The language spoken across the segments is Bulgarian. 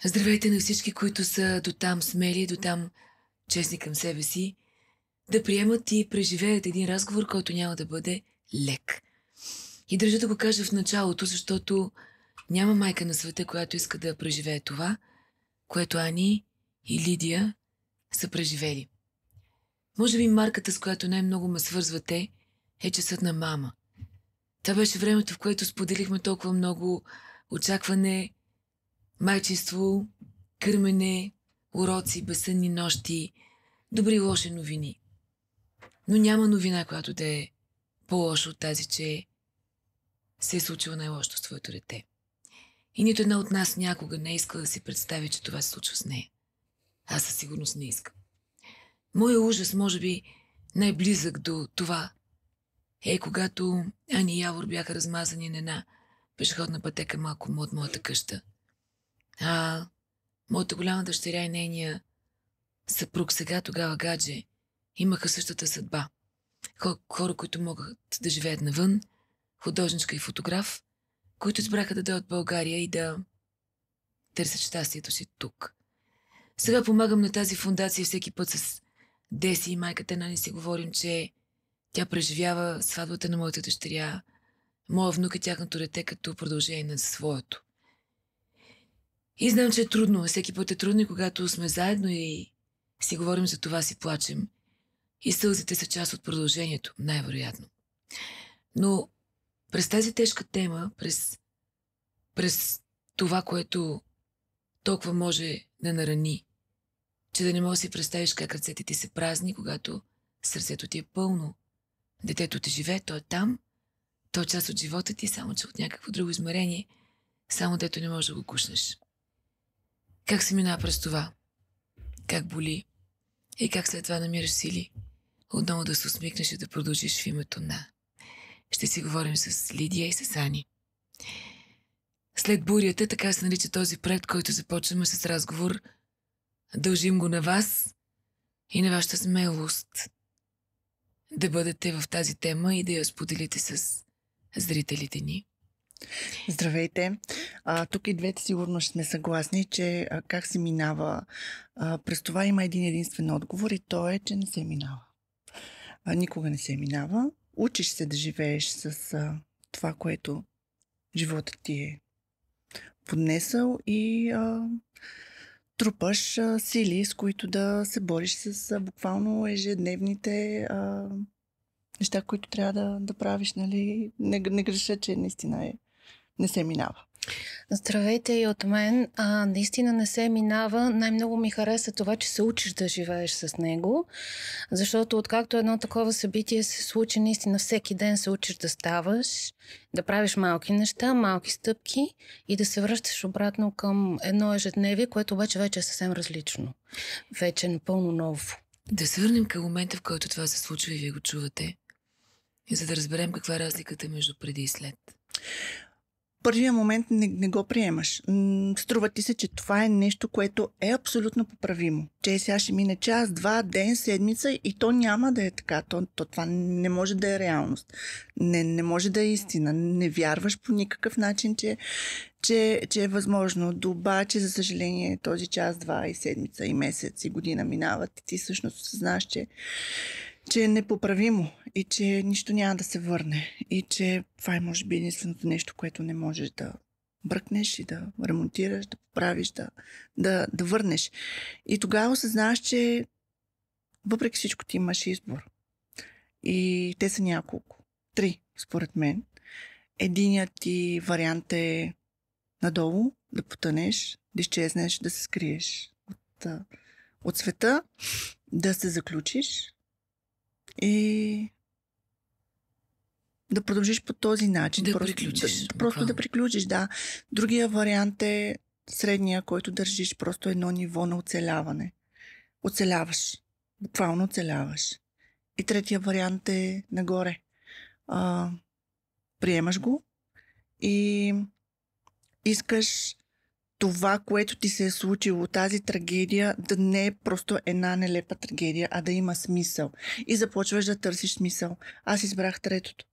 Здравейте на всички, които са дотам смели, дотам честни към себе си, да приемат и преживеят един разговор, който няма да бъде лек. И държа да го кажа в началото, защото няма майка на света, която иска да преживее това, което Ани и Лидия са преживели. Може би марката, с която най-много ме свързвате, е часът на мама. Това беше времето, в което споделихме толкова много очакване, майчинство, кърмене, уроци, безсънни нощи, добри и лоши новини. Но няма новина, която да е по-лоша от тази, че се е случило най-лошото с твоето дете. И нито една от нас някога не е искала да си представи, че това се случва с нея. Аз със сигурност не искам. Моя ужас, може би най-близък до това, е когато Ани и Явор бяха размазани на една пешеходна пътека малко от моята къща. А моята голяма дъщеря и нейния съпруг, сега тогава гадже, имаха същата съдба. Хора, които могат да живеят навън, художничка и фотограф, които избраха да дойдат в България и да търсят щастието си тук. Сега помагам на тази фондация всеки път с Деси и майката Нани си говорим, че тя преживява сватбата на моята дъщеря, моя внук и тяхното дете като продължение на своето. И знам, че е трудно. Всеки път е трудно, когато сме заедно и си говорим за това, си плачем. И сълзите са част от продължението, най-вероятно. Но през тази тежка тема, през това, което толкова може да нарани, че да не можеш да си представиш как ръцете ти са празни, когато сърцето ти е пълно. Детето ти живее, то е там, то е част от живота ти, само че от някакво друго измерение, само дето не можеш да го кушнеш. Как се минава през това? Как боли? И как след това намираш сили отново да се усмихнеш и да продължиш в името на... Ще си говорим с Лидия и с Ани. След бурята, така се нарича този проект, който започваме с разговор, дължим го на вас и на вашата смелост да бъдете в тази тема и да я споделите с зрителите ни. Здравейте! Тук и двете сигурно ще сме съгласни, че как се минава. През това има един единствен отговор и то е, че не се минава. Никога не се минава. Учиш се да живееш с това, което животът ти е поднесъл и трупаш сили, с които да се бориш с буквално ежедневните неща, които трябва да правиш. Нали? Не греша, че наистина не се минава. Здравейте и от мен. Наистина не се минава. Най-много ми хареса това, че се учиш да живееш с него, защото откакто едно такова събитие се случи, наистина всеки ден се учиш да ставаш, да правиш малки неща, малки стъпки и да се връщаш обратно към едно ежедневие, което обаче вече е съвсем различно. Вече е напълно ново. Да се върнем към момента, в който това се случва и вие го чувате, за да разберем каква е разликата между преди и след. Първия момент не го приемаш. Струва ти се, че това е нещо, което е абсолютно поправимо. Че сега ще мине час, два, ден, седмица и то няма да е така. То това не може да е реалност. Не може да е истина. Не вярваш по никакъв начин, че е възможно. Обаче, за съжаление, този час, два и седмица, и месец, и година минават. И ти всъщност знаеш, че е непоправимо и че нищо няма да се върне и че това е може би единственото нещо, което не можеш да бръкнеш и да ремонтираш, да поправиш, да върнеш. И тогава осъзнаваш, че въпреки всичко ти имаш избор. И те са няколко. 3, според мен. Единият ти вариант е надолу, да потънеш, да изчезнеш, да се скриеш от света, да се заключиш и да продължиш по този начин. Да приключиш. Просто да приключиш, да. Другия вариант е средния, който държиш просто едно ниво на оцеляване. Оцеляваш. Буквално оцеляваш. И третия вариант е нагоре. Приемаш го и искаш това, което ти се е случило, тази трагедия, да не е просто една нелепа трагедия, а да има смисъл. И започваш да търсиш смисъл. Аз избрах третото.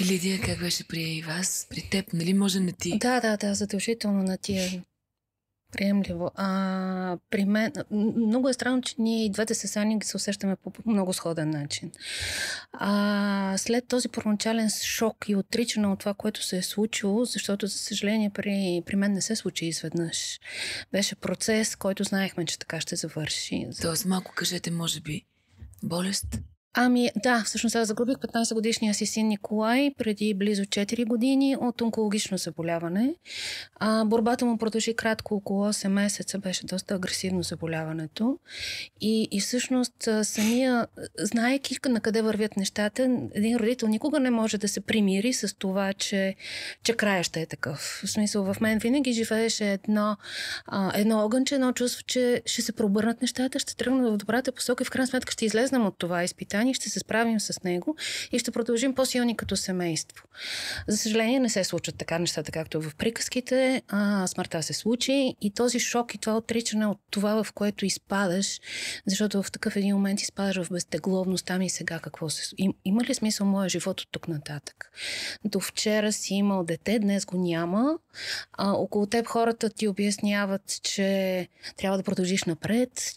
Лидия, как беше при вас? При теб, нали може на ти? Да, задължително на тия Приемливо. При мен, много е странно, че ние и двете сесани се усещаме по много сходен начин. След този първоначален шок и отричане от това, което се е случило, защото, за съжаление, при мен не се случи изведнъж. Беше процес, който знаехме, че така ще завърши. Тоест, малко кажете, може би, болест? Да, всъщност аз загубих 15-годишния си син Николай преди близо 4 години от онкологично заболяване. Борбата му продължи кратко, около 8 месеца, беше доста агресивно заболяването. И всъщност самия, знаейки на къде вървят нещата, един родител никога не може да се примири с това, че края ще е такъв. В смисъл, в мен винаги живееше едно огънче, едно чувство, че ще се пробърнат нещата, ще тръгнат в добрата посока и в крайна сметка ще излезнем от това изпитание, ще се справим с него и ще продължим по-силни като семейство. За съжаление не се случват така нещата, както в приказките. Смъртта се случи и този шок и това отричане от това, в което изпадаш, защото в такъв един момент изпадаш в безтегловност, и сега какво се... Има ли смисъл моя живот от тук нататък? До вчера си имал дете, днес го няма. Около теб хората ти обясняват, че трябва да продължиш напред,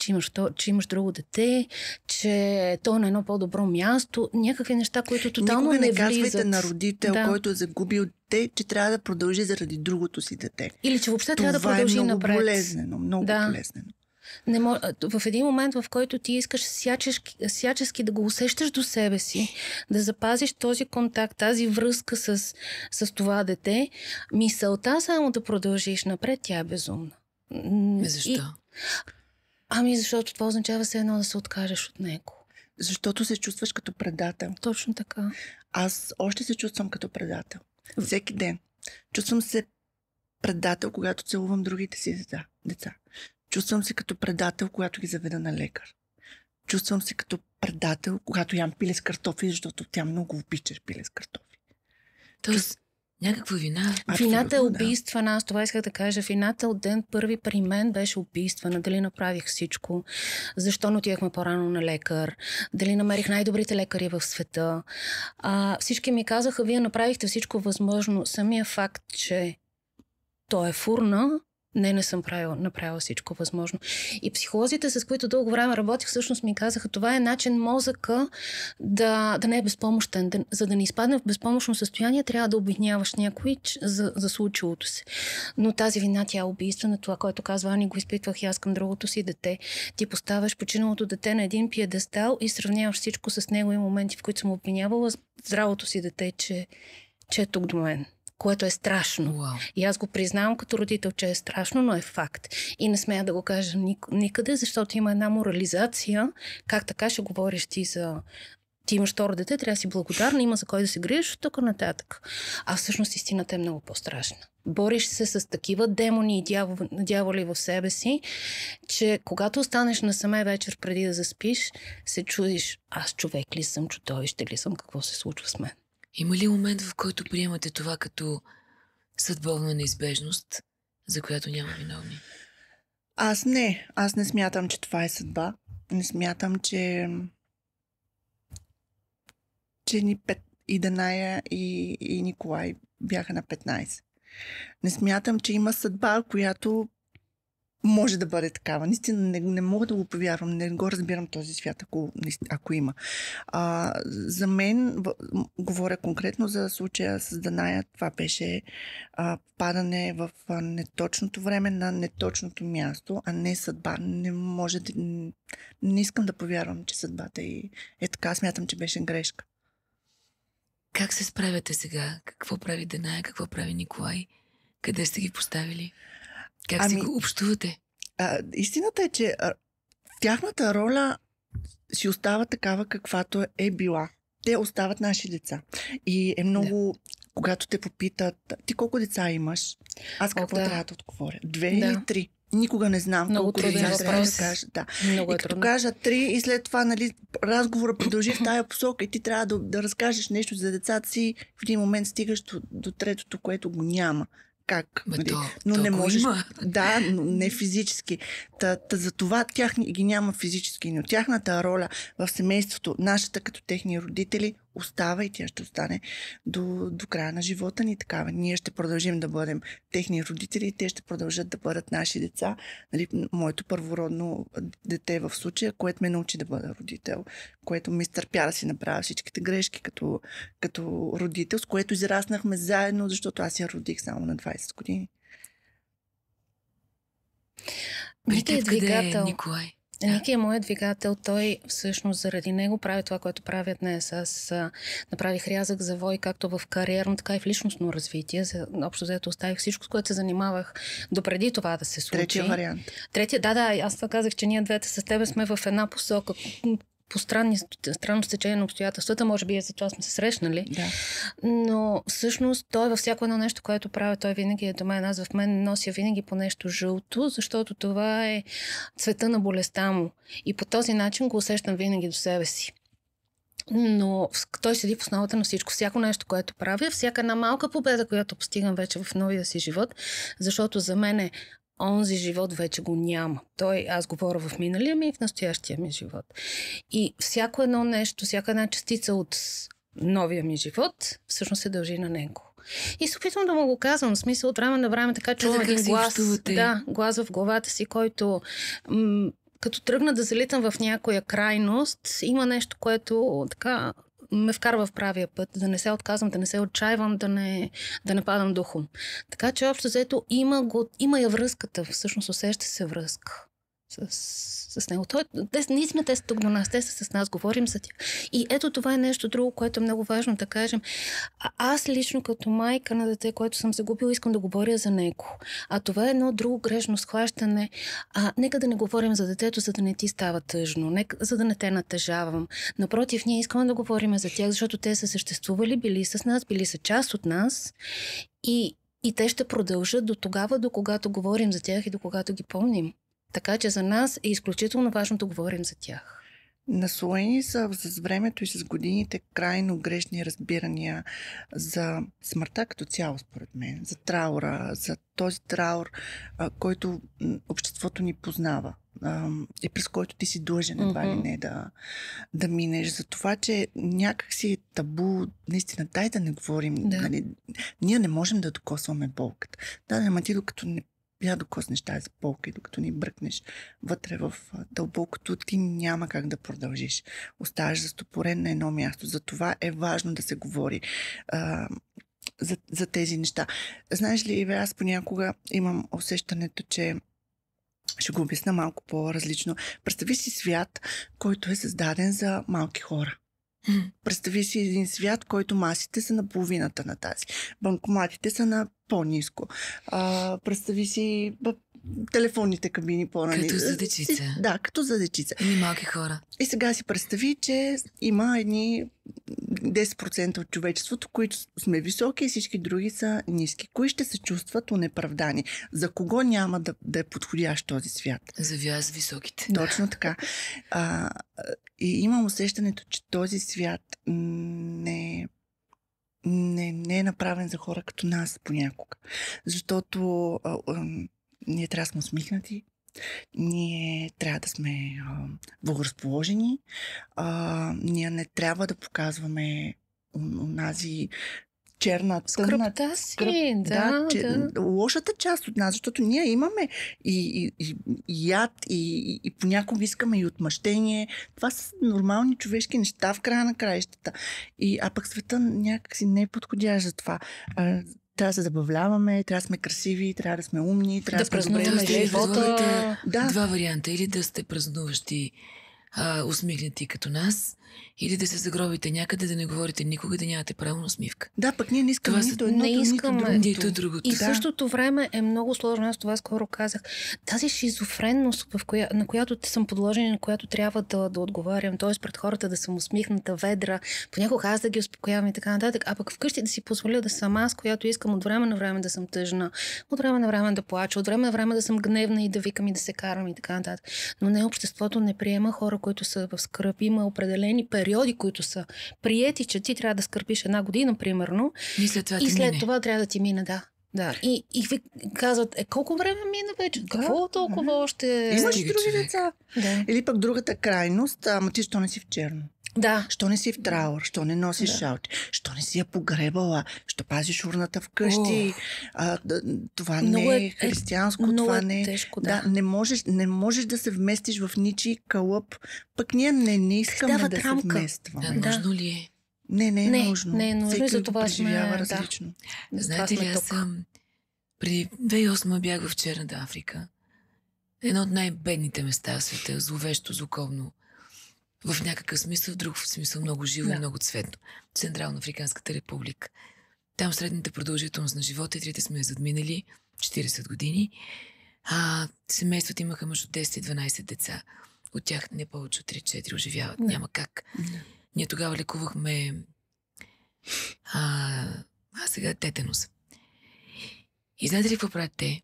че имаш друго дете, че то е на едно по-добро място. Някакви неща, които тотално никога не влизат. Никога не влизат. казвайте на родител, който е загубил дете, че трябва да продължи заради другото си дете. Или че въобще трябва да продължи Това е много напред. болезнено, много болезнено. В един момент, в който ти искаш всячески да го усещаш до себе си, да запазиш този контакт, тази връзка с това дете, мисълта само да продължиш напред, тя е безумна. Защо? Защото това означава все едно да се откажеш от него. Защото се чувстваш като предател. Точно така. Аз още се чувствам като предател. Всеки ден. Чувствам се предател, когато целувам другите си деца. Чувствам се като предател, когато ги заведа на лекар. Чувствам се като предател, когато ям пиле с картофи, защото тя много обича пиле с картофи. Тоест, някаква вина. Вината е убийствена. Аз това исках да кажа. Вината от ден първи при мен беше убийствена. Дали направих всичко? Защо не отивахме по-рано на лекар? Дали намерих най-добрите лекари в света? Всички ми казаха, вие направихте всичко възможно. Самия факт, че то е фурна, не съм направила всичко възможно. И психолозите, с които дълго време работих, всъщност ми казаха, това е начин мозъка да не е безпомощен. За да не изпадне в безпомощно състояние, трябва да обвиняваш някой за случилото се. Но тази вина, тя е убийствена. Това, което казва Ани, го изпитвах и аз към другото си дете. Ти поставяш починалото дете на един пиедестал и сравняваш всичко с него и моменти, в които съм обвинявала здравото си дете, че е тук до мен. Което е страшно. Wow. И аз го признавам като родител, че е страшно, но е факт. И не смея да го кажа никъде, защото има една морализация. Как така ще говориш ти имаш второ дете, трябва да си благодарна, има за кой да се грижиш от тук нататък. А всъщност истината е много по-страшна. Бориш се с такива демони и дяволи в себе си, че когато останеш насаме вечер преди да заспиш, се чудиш, аз човек ли съм, чудовище ли съм, какво се случва с мен. Има ли момент, в който приемате това като съдбовна неизбежност, за която няма виновни? Аз не смятам, че това е съдба. Не смятам, че и Даная и Николай бяха на 15. Не смятам, че има съдба, която може да бъде такава. Наистина не мога да го повярвам, не го разбирам този свят, ако има. За мен, говоря конкретно за случая с Даная, това беше падане в неточното време на неточното място, а не съдба. Не искам да повярвам, че съдбата е така. Смятам, че беше грешка. Как се справяте сега? Какво прави Даная? Какво прави Николай? Къде сте ги поставили? Как си го общувате? Истината е, че тяхната роля си остава такава, каквато е била. Те остават наши деца. И е много... Когато те попитат, ти колко деца имаш? Аз какво трябва да отговоря? 2 или 3? Никога не знам много колко деца трябва да кажа. Много и като кажа 3 и след това разговора продължи в тая посока и ти трябва да разкажеш нещо за децата си, в един момент стигаш до третото, което го няма. Как? Но не можеш. Да, но не физически. За това тях ги няма физически, но тяхната роля в семейството, нашата като техни родители, остава и тя ще остане до края на живота ни такава. Ние ще продължим да бъдем техни родители и те ще продължат да бъдат наши деца. Нали, моето първородно дете в случая, което ме научи да бъда родител, което ми изтърпя да си направя всичките грешки като родител, с което израснахме заедно, защото аз я родих само на 20 години. Ники е двигател. Николай? Ники е моят двигател. Той всъщност заради него прави това, което правя днес. Аз направих рязък завой както в кариерно, така и в личностно развитие. Общо взето оставих всичко, с което се занимавах допреди това да се случи. Третия вариант. Да, аз това казах, че ние двете с тебе сме в една посока. По странно стечение на обстоятелствата, може би за това сме се срещнали. Да. Но всъщност той във всяко едно нещо, което правя, той винаги е до мен. Аз в мен нося винаги по нещо жълто, защото това е цвета на болестта му. И по този начин го усещам винаги до себе си. Но той седи в основата на всичко. Всяко нещо, което правя, всяка една малка победа, която постигам вече в новия си живот, защото за мен е онзи живот вече го няма. Аз говоря в миналия ми и в настоящия ми живот. И всяко едно нещо, всяка една частица от новия ми живот всъщност се дължи на него. И се опитвам да му го казвам, в смисъл от време на време, така чувам един глас в главата си, който като тръгна да залитам в някоя крайност, има нещо, което така ме вкарва в правия път, да не се отказвам, да не се отчаивам, да не падам духом. Така че общо взето има я връзката, всъщност усеща се връзка с него. Наистина те са тук до нас, те са с нас, говорим за тях. И ето това е нещо друго, което е много важно да кажем. Аз лично като майка на дете, което съм загубила, искам да говоря за него. А това е едно друго грешно схващане. Нека да не говорим за детето, за да не ти става тъжно, за да не те натъжавам. Напротив, ние искаме да говорим за тях, защото те са съществували, били с нас, били са част от нас и те ще продължат до тогава, до когато говорим за тях и до когато ги помним. Така че за нас е изключително важно да говорим за тях. Наслоени са с времето и с годините крайно грешни разбирания за смъртта като цяло, според мен. За траура, за този траур, който обществото ни познава и през който ти си длъжен едва ли не да минеш. За това, че някак си е табу, наистина, дай да не говорим. Да. Нали, ние не можем да докосваме болката. Ама ти докато не я докоснеш тази болка и докато ни бръкнеш вътре в дълбокото, ти няма как да продължиш. Оставаш застопорен на едно място. Затова е важно да се говори за тези неща. Знаеш ли, Иве, аз понякога имам усещането, че ще го обясна малко по-различно. Представи си свят, който е създаден за малки хора. Представи си един свят, който масите са на половината на тази. Банкоматите са на по-ниско. Представи си телефонните кабини по-ниско. Като за дечица. Да, като за дечица. И малки хора. И сега си представи, че има едни 10% от човечеството, които сме високи и всички други са ниски. Кои ще се чувстват унеправдани? За кого няма да е подходящ този свят? За високите. Точно така. И имам усещането, че този свят не е направен за хора като нас понякога. Защото ние трябва да сме усмихнати, ние трябва да сме благоразположени, ние не трябва да показваме онази черна, тъмна... Скръпта си, лошата част от нас, защото ние имаме и яд, и понякога искаме и отмъщение. Това са нормални човешки неща в края на краищата. А пък света някакси не е подходящ за това. Трябва да се забавляваме, трябва да сме красиви, трябва да сме умни, трябва да сме добре живота. Два варианта. Или да сте празнуващи, усмихнати като нас, или да се загробите някъде, да не говорите никога, да нямате право на усмивка. Да, пък ние не искаме нито едното, нито другото. И в същото време е много сложно. Аз това скоро казах. Тази шизофренност, на която съм подложена, на която трябва да отговарям, т.е. пред хората да съм усмихната, ведра, понякога аз да ги успокоявам и така нататък, а пък вкъщи да си позволя да съм аз, която искам от време на време да съм тъжна, от време на време да плача, от време на време да съм гневна и да викам и да се карам и така нататък. Но не, обществото не приема хора, които са в скръб. Има определени периоди, които са приети, че ти трябва да скърпиш една година, примерно. И след това трябва да ти мине, да. И ви казват, колко време мина вече? Какво толкова още? Имаш други деца. Да. Или пък другата крайност, ама ти що не си в черно? Да. Що не си в трауър, що не носиш шалти, що не си я погребала, що пазиш урната вкъщи. Това Много не е християнско, това не е... тежко, да. Не можеш да се вместиш в ничий кълъп. Пък ние не искаме да се вместваме. Нужно ли е? Не е нужно. Не е нужно. Всеки За това го преживява сме, различно. Да. Знаете ли, аз съм... Преди 2008 бях в Черната Африка. Едно от най-бедните места в света, зловещо, злокобно. В някакъв смисъл, в друг смисъл много живо и много цветно. Централно Африканската република. Там средната продължителност на живота, трите сме задминали 40 години. Семействата имаха между 10 и 12 деца. От тях не повече от 3-4 оживяват. Няма как. Ние тогава лекувахме сега тетанус. И знаете ли какво правят те?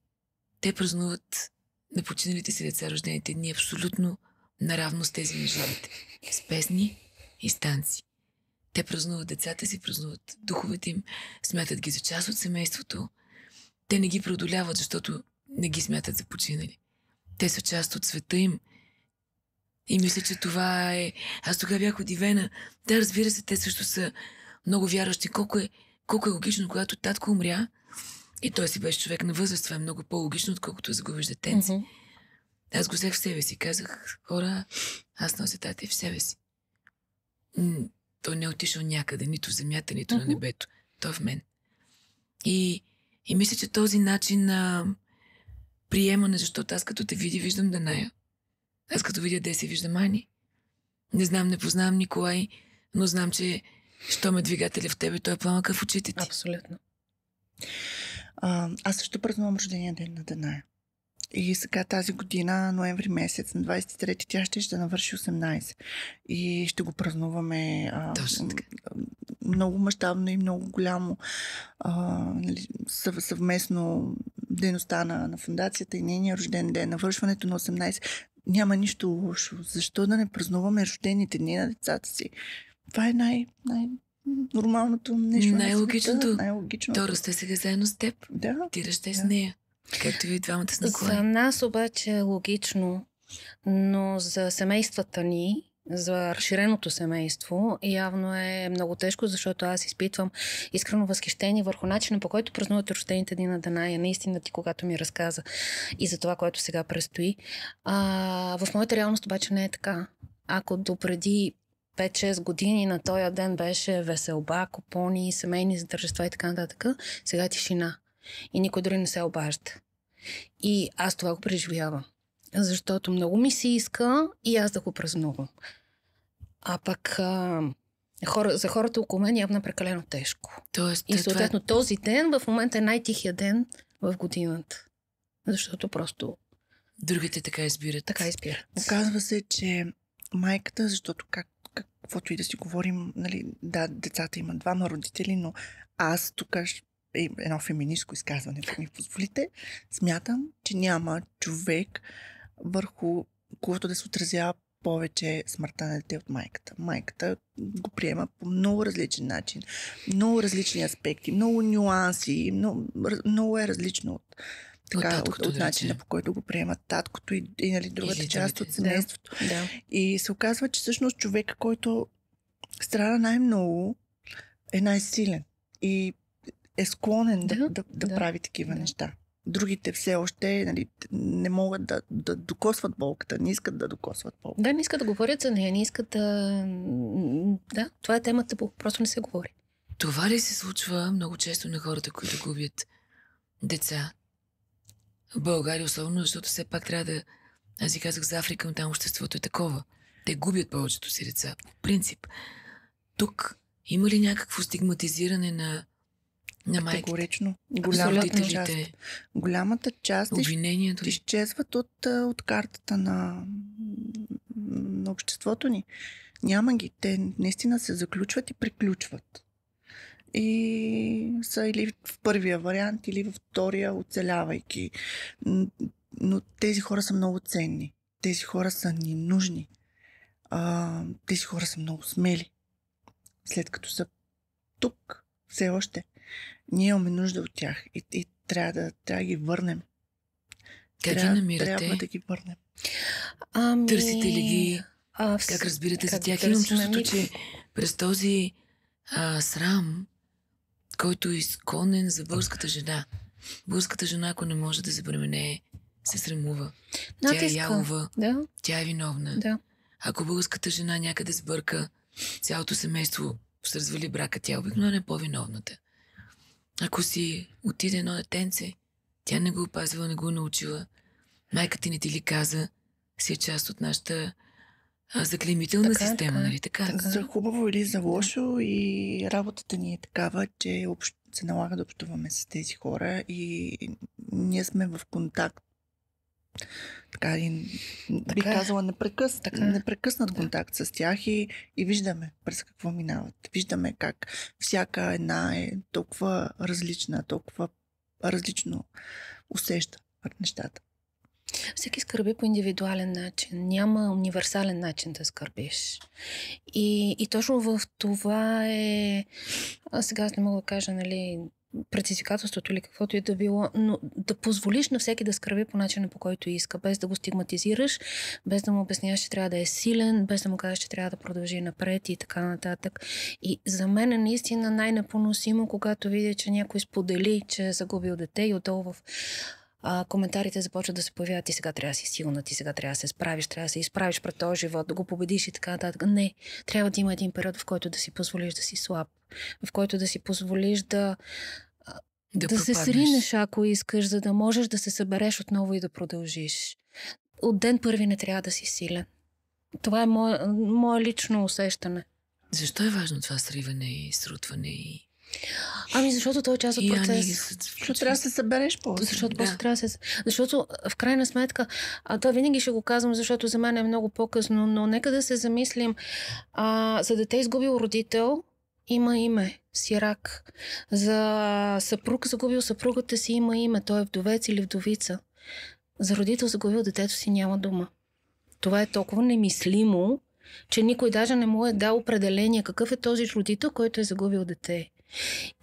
Те празнуват на починалите си деца рождените дни абсолютно наравно с тези на живите. С песни и с танци. Те празнуват децата си, празнуват духовете им, смятат ги за част от семейството. Те не ги преодоляват, защото не ги смятат за починали. Те са част от света им. И мисля, че това е... Аз тогава бях удивена. Да, разбира се, те също са много вярващи. Колко е логично, когато татко умря и той си беше човек на възраст. Това е много по-логично, отколкото загубиш детенци. Mm-hmm. Аз го взех в себе си. Казах, хора, аз нося тата и в себе си. Той не е отишъл някъде, нито в земята, нито на небето. Той е в мен. И мисля, че този начин на приемане, защото аз като те видя, виждам Даная. Аз като видя Деси, виждам Ани. Не знам, не познавам Николай, но знам, че що ме двигателя в тебе, той е пламъка в очите ти. Абсолютно. Аз също празнувам рождения ден на Даная. И сега тази година, ноември месец, на 23-ти, тя ще навърши 18. И ще го празнуваме много мащабно и много голямо съвместно дейността на фондацията и нейния рожден ден, навършването на 18. Няма нищо лошо. Защо да не празнуваме рождените дни на децата си? Това е най-нормалното нещо. Най-логичното. То расте сега заедно с теб. Да. Ти расте с нея. Както и двамата с Николай. За нас обаче е логично, но за семействата ни, за разширеното семейство, явно е много тежко, защото аз изпитвам искрено възхищение върху начина, по който празнуват рождените дни на Даная. Наистина ти, когато ми разказа и за това, което сега предстои. В моята реалност обаче не е така. Ако допреди 5-6 години на този ден беше веселба, купони, семейни задържества и така нататък, сега е тишина. И никой дори не се обажда. И аз това го преживявам. Защото много ми се иска и аз да го празнувам. А пък за хората около мен явно е прекалено тежко. И съответно този ден в момента е най-тихия ден в годината. Защото просто... Другите така избират. Така избират. Оказва се, че майката, защото каквото и да си говорим, нали, да, децата имат двама родители, но аз тук едно феминистко изказване, ако ми позволите, смятам, че няма човек, върху който да се отразява повече смъртта на дете от майката. Майката го приема по много различен начин, много различни аспекти, много нюанси, много е различно от начина, по който го приемат таткото и нали, другата част от семейството. Да. И се оказва, че всъщност човек, който страда най-много, е най-силен и е склонен да прави такива неща. Другите все още не могат да докосват болката, не искат да докосват болката. Да, не искат да говорят за нея, не искат да... Да, това е темата, просто не се говори. Това ли се случва много често на хората, които губят деца? В България особено, защото все пак трябва да... Аз си казах за Африка, но там обществото е такова. Те губят повечето си деца. По принцип. Тук има ли някакво стигматизиране на майките? Категорично. Голямата част изчезват от картата на обществото ни. Няма ги. Те наистина се заключват и приключват. И са или в първия вариант, или във втория, оцелявайки. Но тези хора са много ценни. Тези хора са ни нужни. Тези хора са много смели. След като са тук, все още, ние имаме нужда от тях и трябва да ги върнем. Как ги намирате? Трябва да ги върнем. Търсите ли ги? Как разбирате за как тях? да Имам търсим чувството, миг. че през този срам, който е изконен за българската жена, ако не може да забремене, се срамува. Тя е Натиска. ялова, Да, тя е виновна. да. Ако българската жена някъде сбърка, цялото семейство се развали брака, тя обикновено е по-виновната. Ако си отиде едно детенце, тя не го опазила, не го научила, майка ти не ти ли каза, си е част от нашата заклеймителна Така, система, така. нали така? Така. За хубаво или за лошо и работата ни е такава, че се налага да общуваме с тези хора и ние сме в контакт. Така, бих казала непрекъснат контакт с тях и виждаме през какво минават. Виждаме как всяка една е толкова различна, толкова различно усеща нещата. Всеки скърби по индивидуален начин. Няма универсален начин да скърбиш. И точно в това е... Сега аз не мога да кажа, нали, предизвикателството или каквото и да било, но да позволиш на всеки да скърби по начина, по който иска, без да го стигматизираш, без да му обясняваш, че трябва да е силен, без да му кажеш, че трябва да продължи напред и така нататък. И за мен е наистина най-непоносимо, когато видя, че някой сподели, че е загубил дете и отдолу в коментарите започват да се появяват: ти сега трябва да си силна, ти сега трябва да се справиш, трябва да се изправиш пред този живот, да го победиш и така нататък. Не, трябва да има един период, в който да си позволиш да си слаб, в който да си позволиш да се сринеш, ако искаш, за да можеш да се събереш отново и да продължиш. От ден първи не трябва да си силен. Това е мое лично усещане. Защо е важно това сриване и срутване и... Защото той е част от процес. Защото трябва да се събереш после. Защото после трябва да се... Защото в крайна сметка, това винаги ще го казвам, защото за мен е много по-късно, но нека да се замислим. За дете изгубил родител, има име, сирак. За съпруг загубил съпругата си, има име, той е вдовец или вдовица. За родител загубил детето си, няма дума. Това е толкова немислимо, че никой даже не му е дал определение какъв е този родител, който е загубил дете.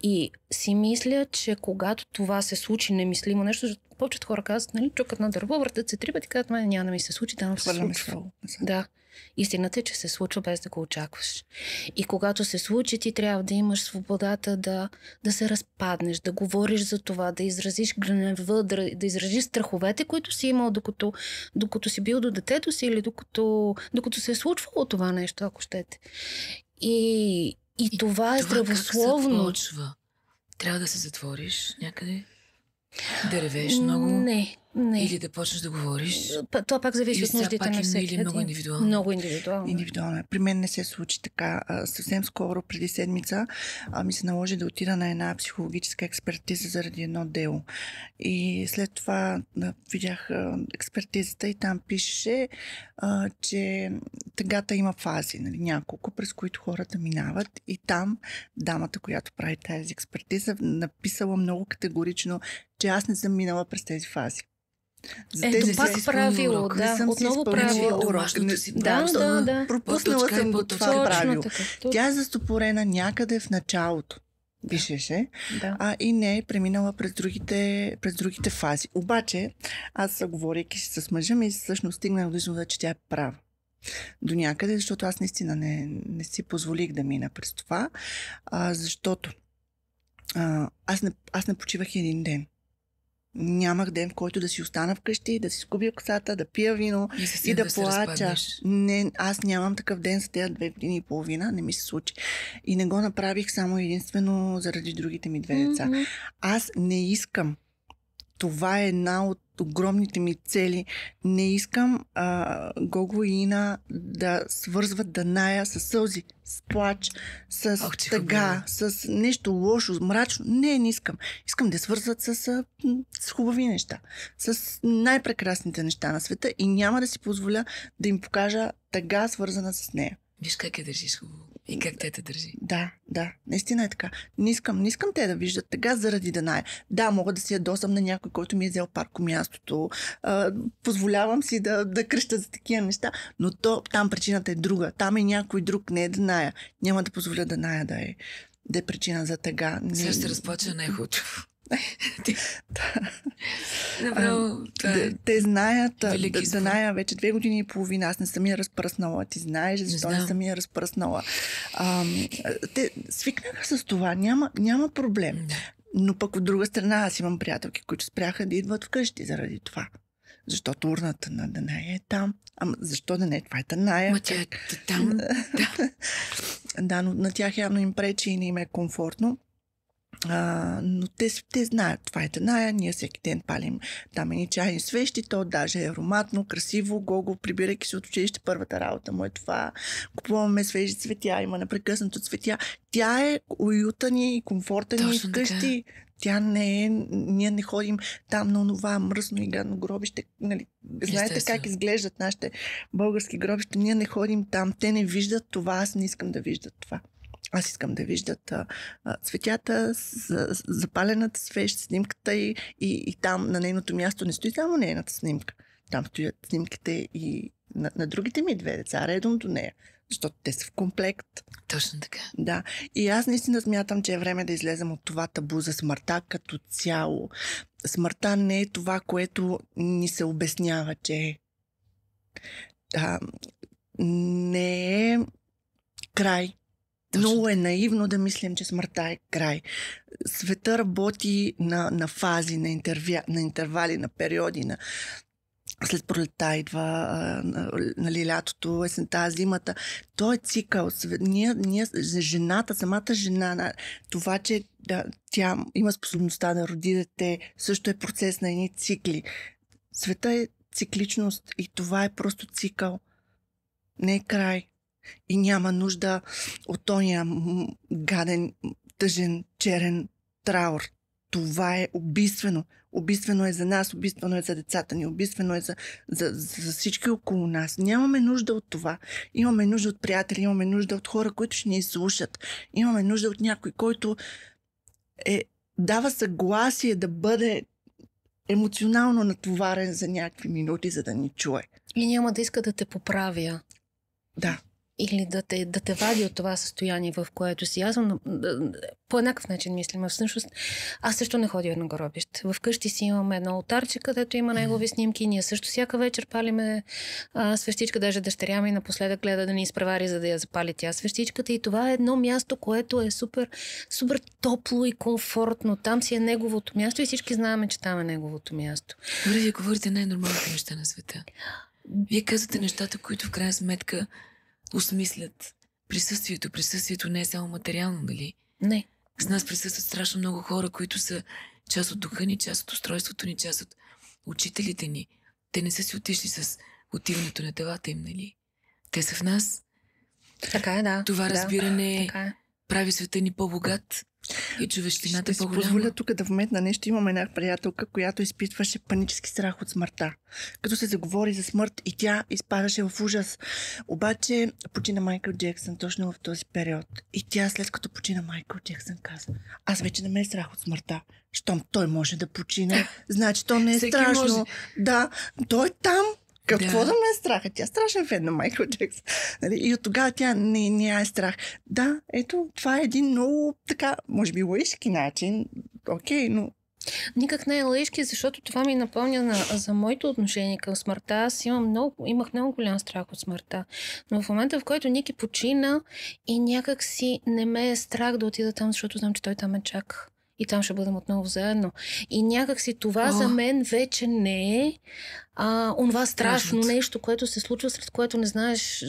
И си мисля, че когато това се случи немислимо нещо, повечето хора казват, нали, чукат на дърво, въртат се 3 пъти, казват: мен няма да ми се случи, да, но се случва. Да. Истината е, че се случва без да го очакваш. И когато се случи, ти трябва да имаш свободата да се разпаднеш, да говориш за това, да изразиш гнева, да изразиш страховете, които си имал, докато си бил до детето си или докато се е случвало това нещо, ако щете. И това е здравословно. Как се почва? Трябва да се затвориш някъде? Да ревеш много? Не. Или да почнеш да говориш? Това пак зависи от нуждите на всеки. Или много индивидуално? Много индивидуално. Индивидуално. При мен не се случи така. Съвсем скоро, преди седмица, ми се наложи да отида на една психологическа експертиза заради едно дело. И след това видях експертизата и там пишеше, че тъгата има фази, нали, няколко, през които хората минават. И там дамата, която прави тази експертиза, написала много категорично, че аз не съм минала през тези фази. Пак правило, да. Отново правило. Да. Пропуснала съм го това правило. Тя е застопорена някъде в началото. Пишеше. Да. И не е преминала през другите фази. Обаче, аз говорейки с мъжа ми, всъщност стигнах до извода, че тя е права. До някъде, защото аз наистина не си позволих да мина през това, защото аз не почивах един ден. Нямах ден, в който да си остана вкъщи, да си скубя косата, да пия вино и да плача. Не, аз нямам такъв ден за тези 2 години и половина, не ми се случи. И не го направих само единствено заради другите ми 2 деца. Аз не искам. Това е една от огромните ми цели. Не искам Гого и Ина да свързват Даная с сълзи, с плач, с тъга, с нещо лошо, мрачно. Не искам. Искам да свързват с хубави неща. С най-прекрасните неща на света и няма да си позволя да им покажа тъга, свързана с нея. Виж как я държиш хубаво. И как те държи. Да, наистина е така. Не искам те да виждат така заради Даная. Да, мога да си ядосам на някой, който ми е взел паркомястото. Позволявам си да креща за такива неща, но там причината е друга. Там е някой друг, не е Даная. Няма да позволя Даная да е причина за тъга. Сега ще разплача на ехото. Направо, това е Те знаят, велики избор. Дания вече 2 години и половина, аз не съм я разпръснала. Ти знаеш защо не знам. съм я разпръснала. Те свикнаха с това, няма проблем. Да. Но пък от друга страна аз имам приятелки, които спряха да идват вкъщи заради това. Защото урната на Даная е там. Ама защо да не е? Това е Даная. Ма тя е там. Да. Да, но на тях явно им пречи и не им е комфортно. Но те знаят, това е Даная, ние всеки ден палим там едни чайни свещи, то даже е ароматно, красиво, Гого, прибирайки се от училище, първата работа му е това. Купуваме свежи цветя, има непрекъснато цветя. Тя е уюта ни и комфорта ни Точно вкъщи. Тя не е, ние не ходим там на онова мръсно и гадно гробище. Нали, знаете Естествено. как изглеждат нашите български гробища? Ние не ходим там. Те не виждат това, аз не искам да виждат това. Аз искам да виждат цветята, запалената свещ, снимката и там на нейното място не стои само нейната снимка. Там стоят снимките и на другите ми 2 деца, редом до нея. Защото те са в комплект. Точно така. Да. И аз наистина смятам, че е време да излезем от това табу за смъртта като цяло. Смъртта не е това, което ни се обяснява, че е. Не е край. Точно. Много е наивно да мислим, че смъртта е край. Света работи на фази, на интервали, на периоди. След пролетта идва нали, лятото, есента, зимата. То е цикъл. Ние, жената, самата жена, това, че тя има способността да роди дете, също е процес на едни цикли. Света е цикличност и това е просто цикъл. Не е край. И няма нужда от тония гаден, тъжен, черен траур. Това е убийствено. Убийствено е за нас, убийствено е за децата ни, убийствено е за всички около нас. Нямаме нужда от това. Имаме нужда от приятели, имаме нужда от хора, които ще ни слушат. Имаме нужда от някой, който дава съгласие да бъде емоционално натоварен за някакви минути, за да ни чуе. И няма да иска да те поправя. Да. Или да те вади от това състояние, в което си. Аз съм по еднакъв начин мислим. Всъщност, аз също не ходя на гробище. Вкъщи си имаме едно алтарче, където има негови снимки. Ние също всяка вечер палиме свещичка. Даже дъщеря ми напоследък гледа да ни изпревари, за да я запали тя свещичката. И това е едно място, което е супер, супер топло и комфортно. Там си е неговото място и всички знаем, че там е неговото място. Добре, вие говорите най-нормалните неща на света. Вие казвате нещата, които в крайна сметка осмислят присъствието. Присъствието не е само материално, нали? Не. С нас присъстват страшно много хора, които са част от духа ни, част от устройството ни, част от учителите ни. Те не са си отишли с отиването на телата им, нали? Те са в нас. Така е, да. Това разбиране така е. Прави света ни по-богат и човещината Ще си по-голяма. позволя тук да вметна нещо. Имам една приятелка, която изпитваше панически страх от смъртта. Като се заговори за смърт и тя изпадаше в ужас. Обаче почина Майкъл Джексън точно в този период. И тя след като почина Майкъл Джексън каза: аз вече не ме е страх от смъртта. Щом той може да почине, значи то не е Всеки страшно. може. Да, той е там. Какво Да. да ме е страха? Тя страшен фен на Майкъл Джексън. Нали? И от тогава тя не е страх. Да, ето, това е един много така, може би лъжки начин. Окей, но Никак не е лъжки, защото това ми напомня за моето отношение към смъртта. Аз имах много голям страх от смъртта. Но в момента, в който Ники почина и някак си не ме е страх да отида там, защото знам, че той там ме чака. И там ще бъдем отново заедно. И някак си това за мен вече не е онова страшно Страшното. нещо, което се случва, след което не знаеш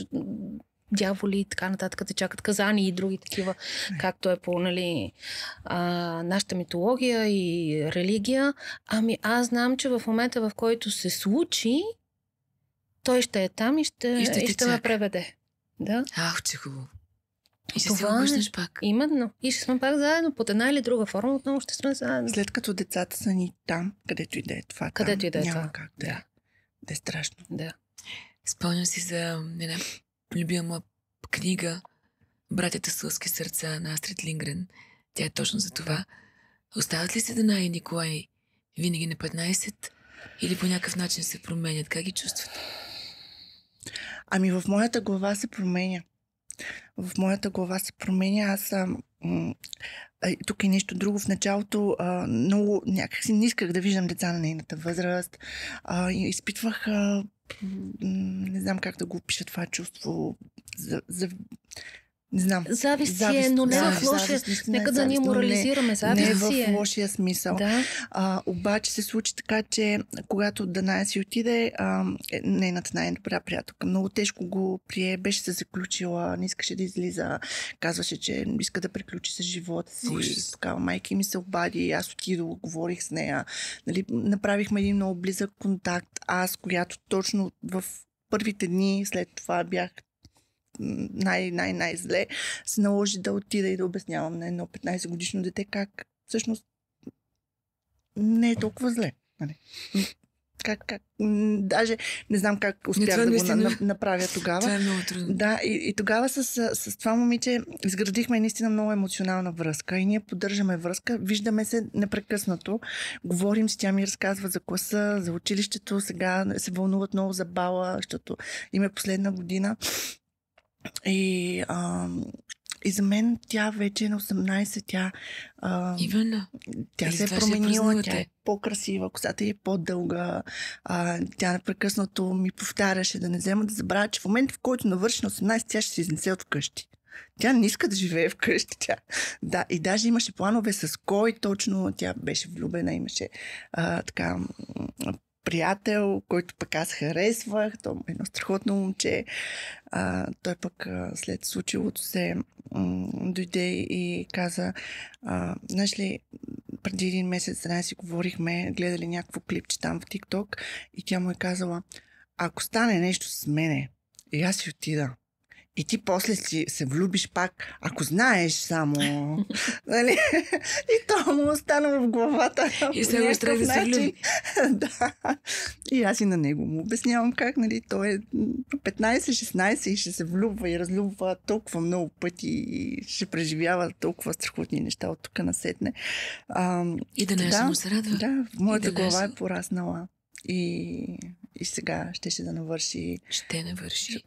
дяволи и така нататък те чакат казани и други такива, както е по нашата митология и религия. Ами аз знам, че в момента, в който се случи, той ще е там и ще ме преведе. Да? Ах, че хубаво. И ще Това се обръщаш пак. Именно. И ще сме пак заедно. Под една или друга форма отново ще сме заедно. след като децата са ни там, където и да е това, Където там, и да е няма това. как да е страшно. Да. Спомням си за една любима книга "Братята Сълски сърца" на Астрид Лингрен. Тя е точно за това. Остават ли се Дана и Николай винаги на 15 или по някакъв начин се променят? Как ги чувствате? Ами в моята глава се променя. Аз Тук е нещо друго. В началото много някакси не исках да виждам деца на нейната възраст. И изпитвах, не знам как да го опиша това чувство, не знам. Завист е, но не в лошия. Нека да ни морализираме. Завист не е. в лошия смисъл. Да. Обаче се случи така, че когато Даная си отиде, нейната най-добра приятелка много тежко го прие, беше се заключила, не искаше да излиза, казваше, че иска да приключи с живота си. Такава майка ми се обади, аз отидох, говорих с нея. Нали, направихме един много близък контакт. Аз, която точно в първите дни след това бях най-зле, се наложи да отида и да обяснявам на едно 15-годишно дете как всъщност не е толкова зле. Как? Даже не знам как успях да го направя тогава. Това е много трудно. Да, и тогава с това момиче изградихме наистина много емоционална връзка и ние поддържаме връзка, виждаме се непрекъснато, говорим си, тя ми разказва за класа, за училището, сега се вълнуват много за бала, защото им е последна година. И за мен тя вече е на 18, тя се е променила, тя е по-красива, косата ѝ е по-дълга, тя непрекъснато ми повтаряше да не взема да забравя, че в момента, в който навърши на 18, тя ще се изнесе от вкъщи. Тя не иска да живее вкъщи. Да, и даже имаше планове с кой точно, тя беше влюбена, имаше така приятел, който пък аз харесвах. То е едно страхотно момче. Той пък след случилото се дойде и каза, знаеш ли, преди един месец една си говорихме, гледали някакво клипче там в TikTok и тя му е казала, ако стане нещо с мене и аз си отида, и ти после си се влюбиш пак, ако знаеш само. Нали? И то му остана в главата. И сега ще трябва да се влюби. Да. И аз и на него му обяснявам как, нали, той е 15-16 и ще се влюбва и разлюбва толкова много пъти и ще преживява толкова страхотни неща от тук насетне. И да не му се радва. Да, в моята глава е пораснала. И сега ще да навърши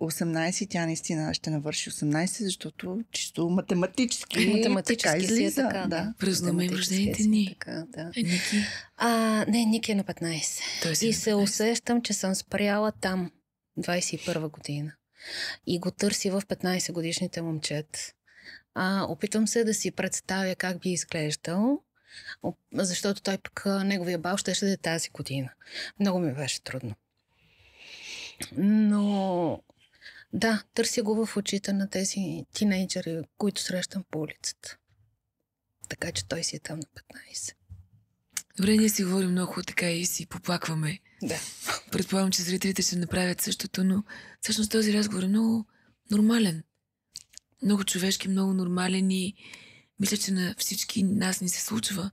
18. Тя наистина ще навърши 18, защото чисто математически така излиза. Така, да. Празнуваме им рождените дни. Ники? Не, Ники е на 15. И се усещам, че съм спряла там 21 година. И го търси в 15 годишните момчета. Опитвам се да си представя как би изглеждал, защото той пък неговия бал ще да е тази година. Много ми беше трудно. Но да, търся го в очите на тези тинейджери, които срещам по улицата. Така че той си е там на 15. Добре, ние си говорим много така и си поплакваме. Да. Предполагам, че зрителите ще направят същото, но всъщност този разговор е много нормален. Много човешки, много нормален и мисля, че на всички нас ни се случва.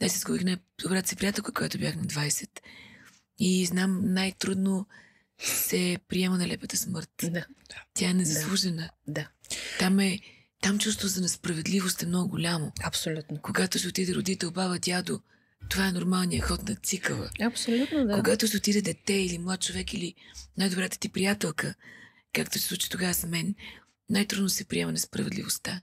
Аз си изгубих най-добрата си приятелка, която бях на 20. И знам, най-трудно се приема нелепата смърт. Да. Тя е незаслужена. Да. Там чувство за несправедливост е много голямо. Абсолютно. Когато ще отиде родител, баба, дядо, това е нормалният ход на цикъла. Абсолютно, да. Когато ще отиде дете или млад човек или най-добрата ти приятелка, както се случи тогава с мен, най-трудно се приема несправедливостта.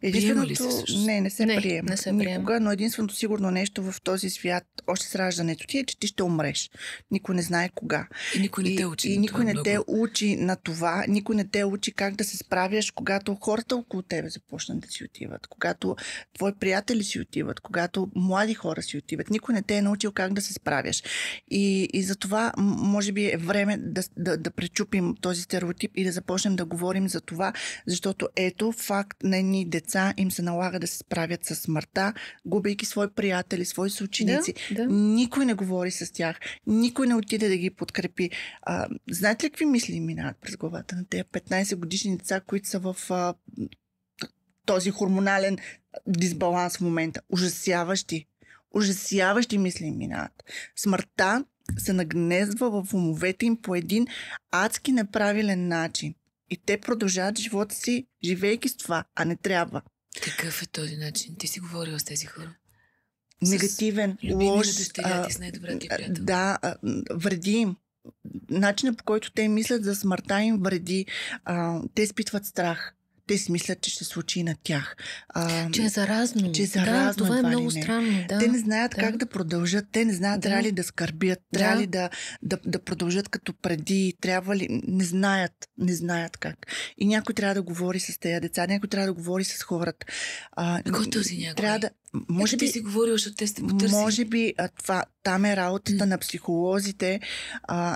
Единственото... Не се приема. Не се никога, но единственото сигурно нещо в този свят, още с раждането ти, е, че ти ще умреш. Никой не знае кога. И никой не те учи. И никой не те учи на това. Никой не те учи как да се справяш, когато хората около тебе започнат да си отиват. Когато твои приятели си отиват. Когато млади хора си отиват. Никой не те е научил как да се справяш. И за това, може би е време да пречупим този стереотип и да започнем да говорим за това, защото ето факт на едни деца им се налага да се справят с смъртта, губейки свои приятели, свои съученици. Да. Никой не говори с тях. Никой не отиде да ги подкрепи. Знаете ли какви мисли минават през главата на тези 15 годишни деца, които са в този хормонален дисбаланс в момента? Ужасяващи мисли минават. Смъртта се нагнездва в умовете им по един адски неправилен начин. И те продължават живота си, живейки с това, а не трябва. Какъв е този начин? Ти си говорила с тези хора? Негативен, лош. С най-добрата ти приятел. Да, вреди им. Начинът, по който те мислят за смъртта им вреди. Те изпитват страх. те си мислят, че ще се случи и на тях. Че е заразно. Че е заразно, това е едва ли много не. странно. Да. Те не знаят как да продължат, те не знаят Да. трябва ли да скърбят, трябва ли да продължат като преди, трябва ли, не знаят как. И някой трябва да говори с тези деца, някой трябва да говори с хората. Кой е този някой? Трябва да, може би, ти си говорил, защото те сте потърсили. може би там е работата на психолозите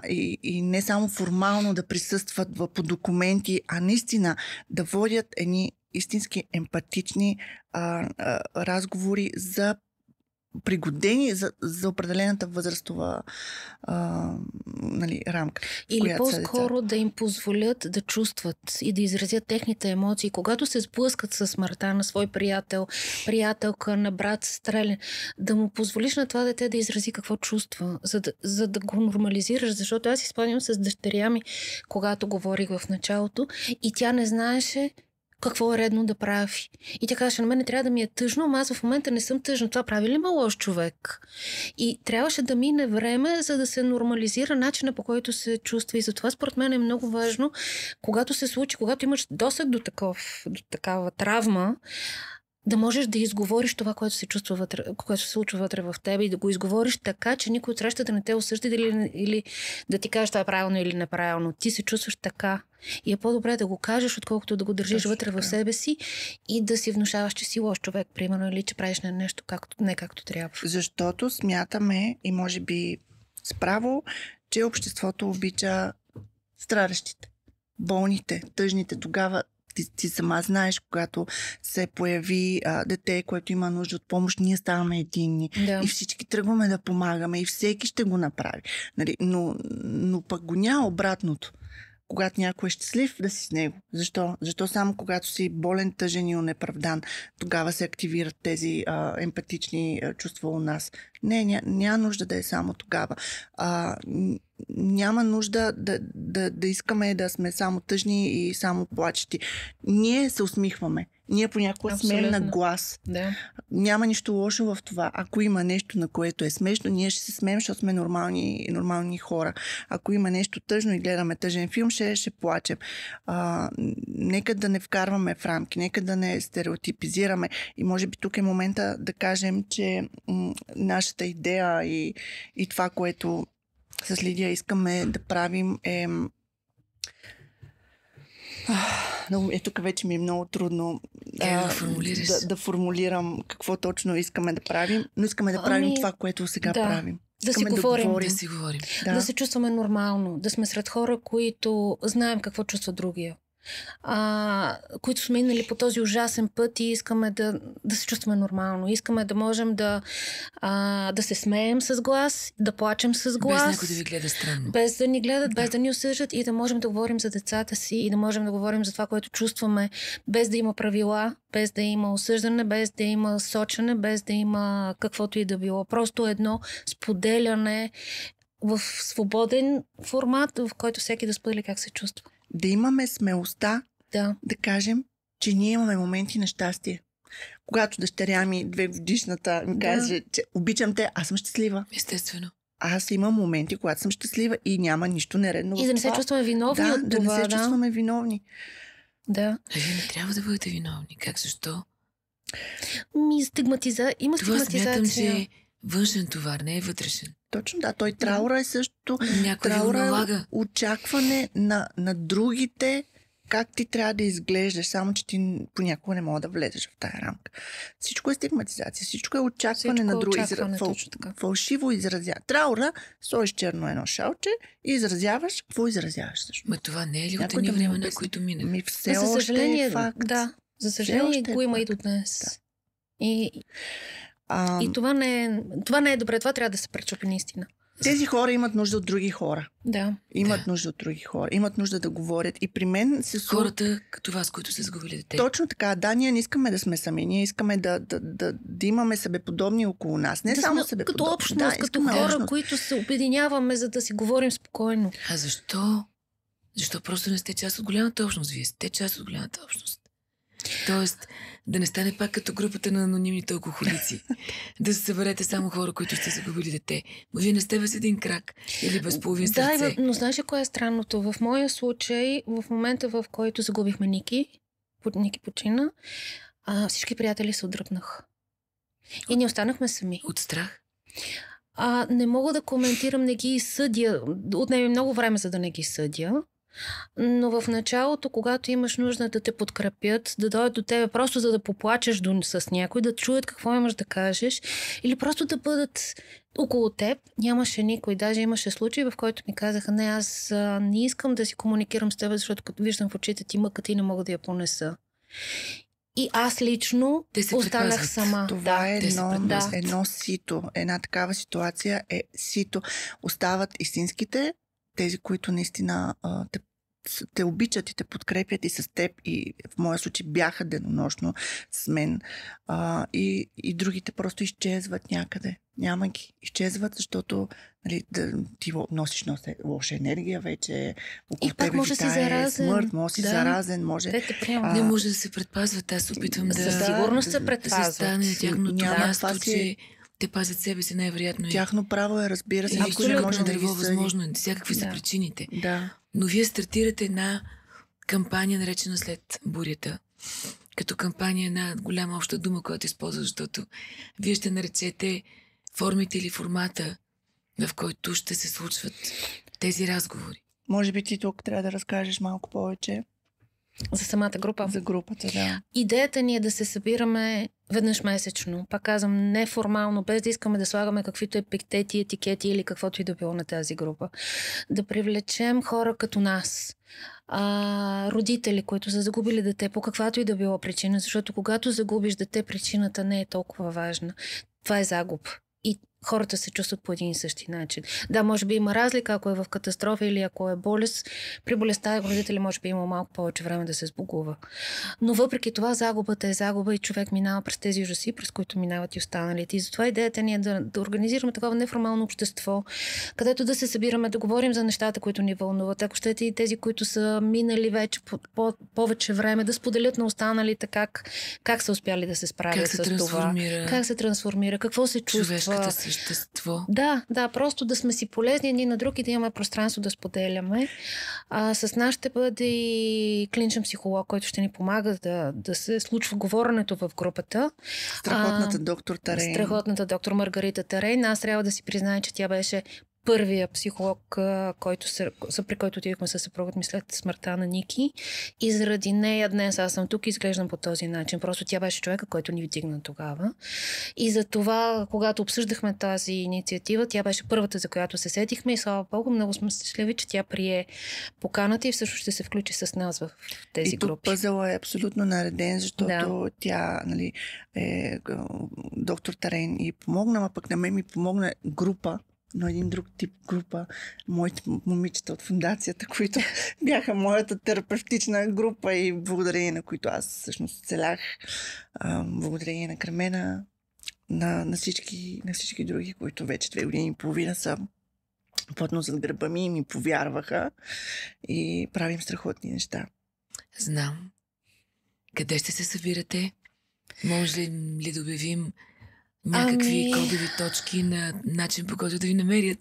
и не само формално да присъстват по документи, а наистина да водят едни истински емпатични разговори за пригодени за определената възрастова рамка. Или по-скоро да им позволят да чувстват и да изразят техните емоции. Когато се сблъскат с смъртта на свой приятел, приятелка, на брат, сестра, да му позволиш на това дете да изрази какво чувства, за да го нормализираш. Защото аз изпълням с дъщеря ми, когато говорих в началото, и тя не знаеше какво е редно да прави. И тя казваше, на мен не трябва да ми е тъжно, ама аз в момента не съм тъжна. Това прави ли ме лош човек? И трябваше да мине време, за да се нормализира начина, по който се чувства. И затова според мен е много важно, когато се случи, когато имаш досег до такава травма, да можеш да изговориш това, което се чувства вътре, което се случва вътре в теб, и да го изговориш така, че никой от срещата не те осъжда или да ти кажеш това е правилно или неправилно. Ти се чувстваш така. И е по-добре да го кажеш, отколкото да го държиш вътре в себе си и да си внушаваш, че си лош човек, примерно, или че правиш нещо не както трябва. Защото смятаме, и може би справо, че обществото обича страдащите, болните, тъжните. Тогава ти сама знаеш, когато се появи дете, което има нужда от помощ, ние ставаме единни. Да. И всички тръгваме да помагаме и всеки ще го направи. Нали? Но пък го няма обратното. Когато някой е щастлив, да си с него. Защо? Защо само когато си болен, тъжен и онеправдан, тогава се активират тези емпатични чувства у нас? Не, няма нужда да е само тогава. Няма нужда да искаме да сме само тъжни и само плачещи. Ние се усмихваме. Ние понякога сме на глас. Да. Няма нищо лошо в това. Ако има нещо, на което е смешно, ние ще се смеем, защото сме нормални хора. Ако има нещо тъжно и гледаме тъжен филм, ще плачем. Нека да не вкарваме в рамки, нека да не стереотипизираме. И може би тук е момента да кажем, че нашата идея и това, което с Лидия искаме да правим е... тук вече ми е много трудно да формулирам какво точно искаме да правим, но искаме да правим това, което сега правим. Да си говорим. Да се чувстваме нормално, да сме сред хора, които знаем какво чувства другия. Които сме минали по този ужасен път и искаме да се чувстваме нормално. Искаме да можем да се смеем с глас, да плачем с глас. Без някой да ви гледа странно. Без да ни гледат, без да ни осъждат, и да можем да говорим за децата си и да можем да говорим за това, което чувстваме, без да има правила, без да има осъждане, без да има сочене, без да има каквото и да било. Просто едно споделяне в свободен формат, в който всеки да сподели как се чувства. Да имаме смелостта да кажем, че ние имаме моменти на щастие. Когато дъщеря ми, 2-годишната, ми каже, че обичам те, аз съм щастлива. Естествено. Аз имам моменти, когато съм щастлива и няма нищо нередно в това. И да не се чувстваме виновни от това. Да не се чувстваме виновни. Да. Вие не трябва да бъдете виновни. Как, защо? Има стигматизация. Това смятам, че е външен товар, не е вътрешен. Точно, да. Той траура е също. Някой ви го налага. Очакване на другите, как ти трябва да изглеждаш, само че ти понякога не мога да влезеш в тая рамка. Всичко е стигматизация, всичко е очакване на други. Фалшиво изразяване. Траура, сложиш черно едно шалче и изразяваш. Какво изразяваш също? Ма това не е ли от едни времена, които мине? Все за съжаление е факт. Да, за съжаление го има и до днес. Да. И това не е добре. Това трябва да се пречупи наистина. Тези хора имат нужда от други хора. Да. Имат нужда от други хора. Имат нужда да говорят. И при мен се... Хората като вас, които са сгубили дете. Точно така. Да, ние не искаме да сме сами. Ние искаме да имаме себеподобни около нас. Не само себеподобни. Като общност, като хора, които се обединяваме, за да си говорим спокойно. А защо? Защо просто не сте част от голямата общност? Вие сте част от голямата общност. Тоест, да не стане пак като групата на анонимните алкохолици. Да се съберете само хора, които сте загубили дете. Но вие не сте без един крак или без половин сърце. Да, но знаеш ли кое е странното? В моя случай, в момента, в който загубихме Ники, Ники почина, всички приятели се отдръпнаха. И ние останахме сами. От страх? Не мога да коментирам, не ги съдя. Отнеме много време, за да не ги съдя. Но в началото, когато имаш нужда да те подкрепят, да дойдат до тебе просто за да поплачеш с някой, да чуят какво имаш да кажеш или просто да бъдат около теб, нямаше никой. Даже имаше случаи, в който ми казаха: не, аз не искам да си комуникирам с теб, защото като виждам в очите ти мъката и не мога да я понеса. И аз лично останах сама. Това е едно сито. Една такава ситуация е сито. Остават истинските, тези, които наистина те обичат и те подкрепят и с теб, и в моя случай бяха денонощно с мен. И другите просто изчезват някъде. Няма ги. Изчезват, защото ти носиш лоша енергия вече. Около тебе може да си заразен. Смърт, може да си заразен. Не може да се предпазват. Аз опитвам със сигурност се предпазват. Да стане тяхното място, че те пазят себе си най-вероятно. Тяхно право е, разбира се. Никой не може да ги съди. Възможно е. Всякакви са причините. Да. Но вие стартирате една кампания, наречена След бурята. Като кампания, една голяма обща дума, която използва, защото вие ще наречете формите или формата, в който ще се случват тези разговори. Може би ти тук трябва да разкажеш малко повече. За самата група? За групата, да. Идеята ни е да се събираме веднъж месечно. Пак казвам, неформално, без да искаме да слагаме каквито епитети, етикети или каквото и да било на тази група. Да привлечем хора като нас. Родители, които са загубили дете по каквато и да било причина, защото когато загубиш дете, причината не е толкова важна. Това е загуб. И хората се чувстват по един и същи начин. Да, може би има разлика, ако е в катастрофа или ако е болест. При болестта родители може би има малко повече време да се сбогува. Но въпреки това загубата е загуба и човек минава през тези ужаси, през които минават и останалите. И затова идеята ни е да организираме такова неформално общество, където да се събираме, да говорим за нещата, които ни вълнуват. Ако щете и тези, които са минали вече повече време, да споделят на останалите как са успяли да се справят с това. Как се трансформира, какво се чувства. Същество. Да, просто да сме си полезни едни на друг и да имаме пространство да споделяме. С нас ще бъде и клиничен психолог, който ще ни помага да се случва говоренето в групата. Страхотната доктор Тарейн. Страхотната доктор Маргарита Тарейн. Аз трябва да си призная, че тя беше първия психолог, при който отидохме със съпругът ми след смъртта на Ники. И заради нея днес аз съм тук и изглеждам по този начин. Просто тя беше човека, който ни вдигна тогава. И за това, когато обсъждахме тази инициатива, тя беше първата, за която се сетихме и слава Богу, много сме щастливи, че тя прие поканата и всъщност ще се включи с нас в тези групи. И тук пъзъла е абсолютно нареден, защото тя, доктор Тарейн и помогна, а пък на мен ми помогна група, но един друг тип група, моите момичета от фундацията, които бяха моята терапевтична група и благодарение на които аз всъщност целях, благодарение на Кремена, на всички други, които вече 2 години и половина са плътно зад гърба ми и ми повярваха и правим страхотни неща. Знам. Къде ще се събирате? Може ли да обявим някакви кодови точки на начин, по който да ви намерят?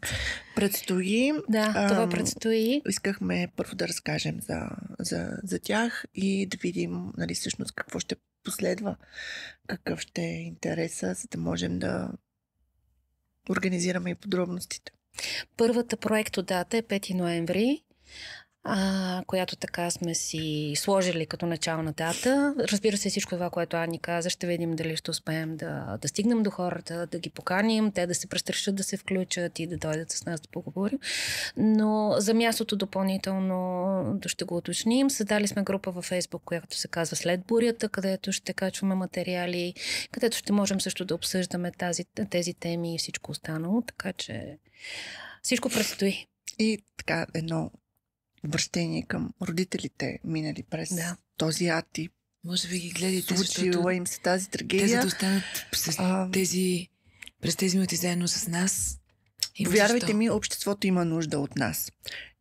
Предстои. Да, това предстои. Искахме първо да разкажем за тях и да видим всъщност какво ще последва, какъв ще е интереса, за да можем да организираме и подробностите. Първата проектодата е 5 ноември. Която така сме си сложили като начална дата. Разбира се, всичко това, което Ани каза, ще видим дали ще успеем да стигнем до хората, да ги поканим, те да се престрашат да се включат и да дойдат с нас да поговорим. Но за мястото допълнително ще го уточним. Създали сме група във Фейсбук, която се казва След бурята, където ще качваме материали, където ще можем също да обсъждаме тези теми и всичко останало. Така че всичко предстои. И така едно обращение към родителите, минали през този ад и може би ги гледайте, случила им се тази трагедия. Те за да останат през тези минути заедно с нас. Повярвайте ми, обществото има нужда от нас.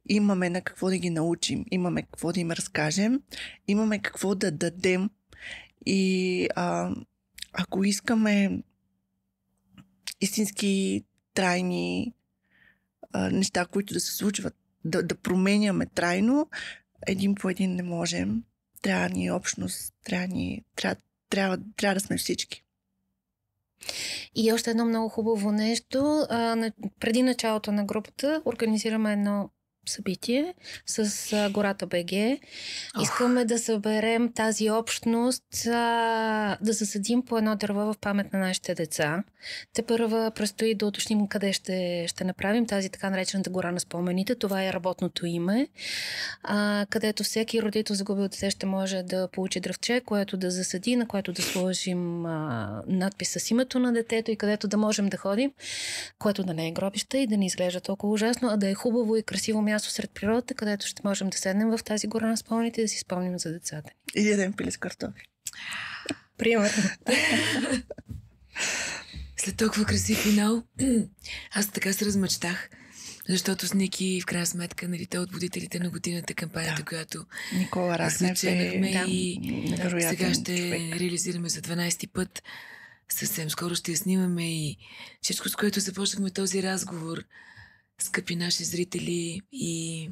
Имаме на какво да ги научим, имаме какво да им разкажем, имаме какво да дадем и ако искаме истински трайни неща, които да се случват, да променяме трайно, един по един не можем. трябва ни общност, трябва да сме всички. И още едно много хубаво нещо. Преди началото на групата организираме едно събитие с Гората БГ. Искаме да съберем тази общност, да засадим по едно дърво в памет на нашите деца. Те първа предстои да уточним къде ще направим тази така наречената гора на спомените. Това е работното име, където всеки родител загубил дете ще може да получи дръвче, което да засади, на което да сложим надпис с името на детето и където да можем да ходим, което да не е гробище и да не изглежда толкова ужасно, а да е хубаво и красиво място сред природата, където ще можем да седнем в тази гора на спомените и да си спомним за децата. И да ядем пиле с картофи. Примерно. След толкова красив финал, аз така се размечтах, защото с Ники, в крайна сметка, нали, те от водителите на годината кампанията, която Никола Раснев и сега ще човек. реализираме за 12-ти път. Съвсем скоро ще я снимаме и всичко, с което започнахме този разговор, скъпи наши зрители и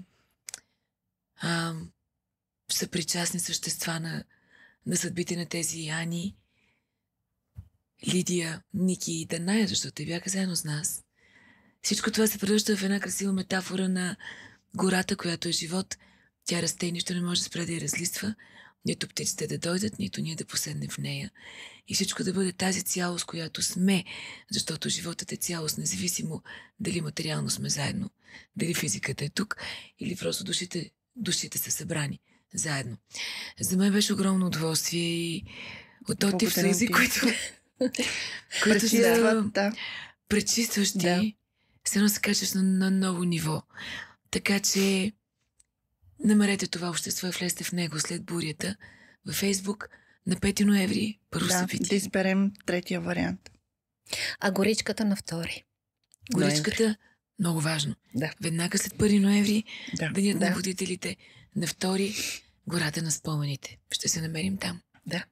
съпричастни същества на съдбите на тези Ани, Лидия, Ники и Даная, защото те бяха заедно с нас. Всичко това се превръща в една красива метафора на гората, която е живот. Тя расте и нищо не може да спре да я разлиства, нито птиците да дойдат, нито ние да поседнем в нея. И всичко да бъде тази цялост, която сме, защото животът е цялост, независимо дали материално сме заедно, дали физиката е тук или просто душите са събрани заедно. За мен беше огромно удоволствие и от този тип съюзи, които са пречистващи, все едно се качваш на ново ниво. Така че намерете това общество и влезте в него след бурята във Фейсбук на 5 ноември. Първо събитие. Да изберем третия вариант. А горичката на 2. Горичката, много важно. Да. Веднага след 1 ноември, денят Да. на водителите, на 2 гората на спомените. Ще се намерим там. Да.